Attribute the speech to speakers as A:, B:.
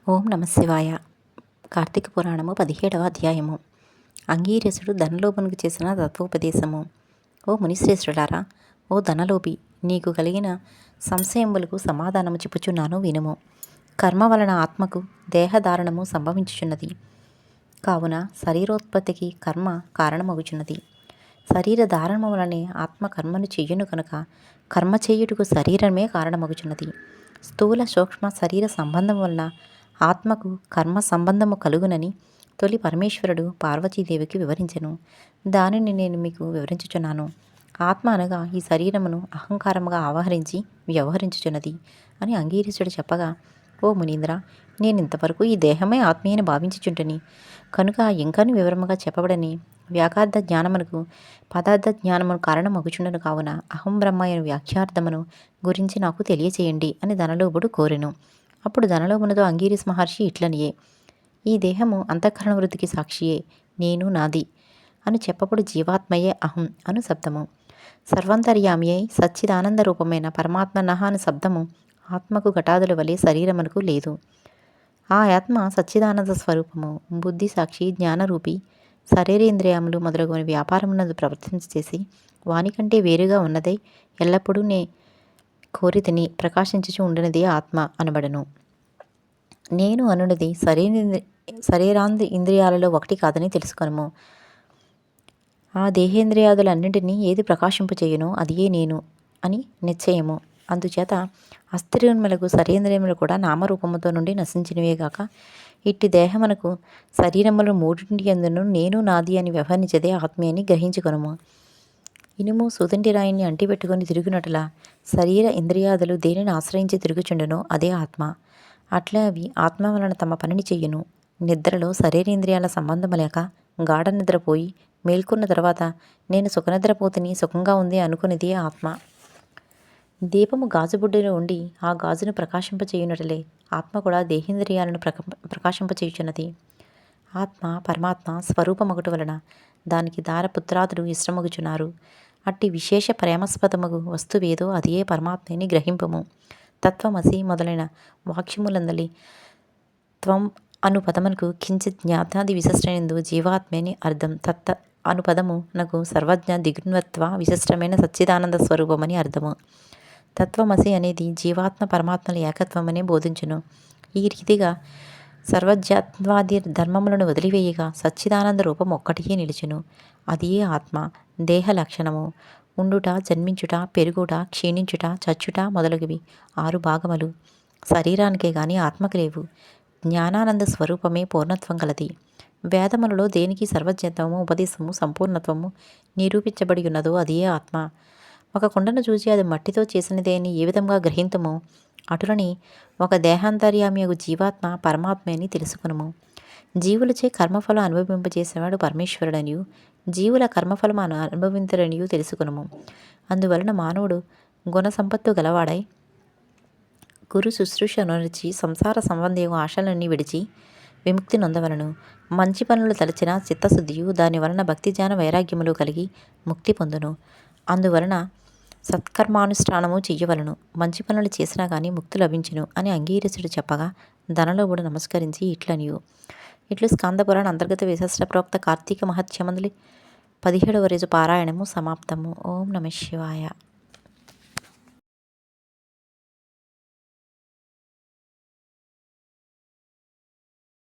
A: ఓం నమ శివాయ. కార్తీక పురాణము 17వ అధ్యాయము. అంగీరసుడు ధనలోభునికి చేసిన తత్వోపదేశము. ఓ మునిశ్రేష్ఠులారా, ఓ ధనలోభి, నీకు కలిగిన సంశయములకు సమాధానము చెప్పుచున్నాను వినుము. కర్మ వలన ఆత్మకు దేహధారణము సంభవించుచున్నది. కావున శరీరోత్పత్తికి కర్మ కారణమగుచున్నది. శరీర ధారణము వలనే ఆత్మ కర్మను చెయ్యును కనుక కర్మ చేయుటకు శరీరమే కారణమగుచున్నది. స్థూల సూక్ష్మ శరీర సంబంధం వలన ఆత్మకు కర్మ సంబంధము కలుగునని తొలి పరమేశ్వరుడు పార్వతీదేవికి వివరించెను. దానిని నేను మీకు వివరించుచున్నాను. ఆత్మ అనగా ఈ శరీరమును అహంకారముగా ఆవహరించి వ్యవహరించుచున్నది అని అంగీరసుడు చెప్పగా, ఓ మునీంద్ర, నేనింతవరకు ఈ దేహమే ఆత్మీయని భావించుచుంటని కనుక ఇంకను వివరముగా చెప్పబడని వ్యాకార్థ జ్ఞానమునకు పదార్థ జ్ఞానమును కారణమగుచుండను. కావున అహం బ్రహ్మయను వ్యాఖ్యార్థమును గురించి నాకు తెలియచేయండి అని ధనలోభుడు కోరెను. అప్పుడు ధనలోభునితో అంగీరస్ మహర్షి ఇట్లనియే, ఈ దేహము అంతఃకరణ వృత్తికి సాక్షియే, నేను నాది అని చెప్పప్పుడు జీవాత్మయే అహం అను శబ్దము, సర్వాంతర్యామి అయి సచ్చిదానంద రూపమైన పరమాత్మ నహ అను శబ్దము ఆత్మకు ఘటాదుల వలె శరీరమునకు లేదు. ఆ ఆత్మ సచ్చిదానంద స్వరూపము, బుద్ధి సాక్షి జ్ఞానరూపి, శరీరేంద్రియములు మొదలగున వ్యాపారమునందు ప్రవర్తించేసి వానికంటే వేరుగా ఉన్నదై ఎల్లప్పుడూ నే కోరితిని ప్రకాశించుచు ఉండినదే ఆత్మ అనబడను. నేను అనున్నది శరీరాంద్ర ఇంద్రియాలలో ఒకటి కాదని తెలుసుకొనుము. ఆ దేహేంద్రియాదులన్నింటినీ ఏది ప్రకాశింపచేయునో అదియే నేను అని నిశ్చయము. అందుచేత అస్థిరములకు శరీరేంద్రియములు కూడా నామరూపముతో నుండి నశించినవేగాక ఇట్టి దేహమునకు శరీరములు మూడింటి యందును నేను నాది అని వ్యవహరించదే ఆత్మే అని గ్రహించుకొనుము. ఇనుము సూదంటి రాయిని అంటిపెట్టుకుని తిరుగునట్లా శరీర ఇంద్రియాదులు దేనిని ఆశ్రయించి తిరుగుచుండునో అదే ఆత్మ. అట్లా అవి ఆత్మ వలన తమ పనిని చెయ్యును. నిద్రలో శరీరేంద్రియాల సంబంధము లేక గాఢ నిద్రపోయి మేల్కొన్న తర్వాత నేను సుఖనిద్రపోతుని సుఖంగా ఉంది అనుకునేది ఆత్మ. దీపము గాజుబుడ్డిలో ఉండి ఆ గాజును ప్రకాశింపచేయునట్లే ఆత్మ కూడా దేహేంద్రియాలను ప్రకాశింపచేయుచున్నది. ఆత్మ పరమాత్మ స్వరూపమగుట వలన దానికి దారపుత్రాదులు ఇష్టమగుచున్నారు. అట్టి విశేష ప్రేమాస్పదమగు వస్తువేదో అదే పరమాత్మని గ్రహింపము. తత్వమసి మొదలైన వాక్యములందలి త్వం అను పదమునకు కించిత్ జ్ఞానాది విశిష్టమైనదు జీవాత్మని అర్థం. తత్త అను పదము నకు సర్వజ్ఞ దిగుణత్వ విశిష్టమైన సచ్చిదానంద స్వరూపమని అర్థము. తత్వమసి అనేది జీవాత్మ పరమాత్మల ఏకత్వమనే బోధించును. ఈ రీతిగా సర్వజ్ఞత్వాది ధర్మములను వదిలివేయగా సచ్చిదానంద రూపం ఒక్కటియే నిలుచును. అదియే ఆత్మ. దేహ లక్షణము ఉండుట, జన్మించుట, పెరుగుట, క్షీణించుట, చచ్చుట మొదలగువి 6 భాగములు శరీరానికే గాని ఆత్మకు లేవు. జ్ఞానానంద స్వరూపమే పూర్ణత్వం గలది. వేదములలో దేనికి సర్వజ్ఞత్వము ఉపదేశము సంపూర్ణత్వము నిరూపించబడి ఉన్నదో అదియే ఆత్మ. ఒక కుండను చూసి అది మట్టితో చేసినదే అని ఏ విధంగా గ్రహింతమో అటులని ఒక దేహాంతర్యామియగు జీవాత్మ పరమాత్మ అని తెలుసుకునుము. జీవులచే కర్మఫలం అనుభవింపజేసేవాడు పరమేశ్వరుడనియు జీవుల కర్మఫలం అనుభవించరనియు తెలుసుకునుము. అందువలన మానవుడు గుణ సంపత్తు గలవాడై గురు శుశ్రూష నొనర్చి సంసార సంబంధియగు ఆశలన్నీ విడిచి విముక్తి నొందవలను. మంచి పనులు తలచిన చిత్తశుద్ధియు దాని వలన భక్తి జ్ఞాన వైరాగ్యములు కలిగి ముక్తి పొందును. అందువలన సత్కర్మానుష్ఠానము చెయ్యవలను. మంచి పనులు చేసినా కానీ ముక్తి లభించును అని అంగీరసుడు చెప్పగా ధనలోభుడు నమస్కరించి ఇట్లనియు. ఇట్లు స్కందపురాణ అంతర్గత విశిష్ట ప్రోక్త కార్తీక మహత్యమందలి 17వ రోజు పారాయణము సమాప్తము. ఓం నమ శివాయ.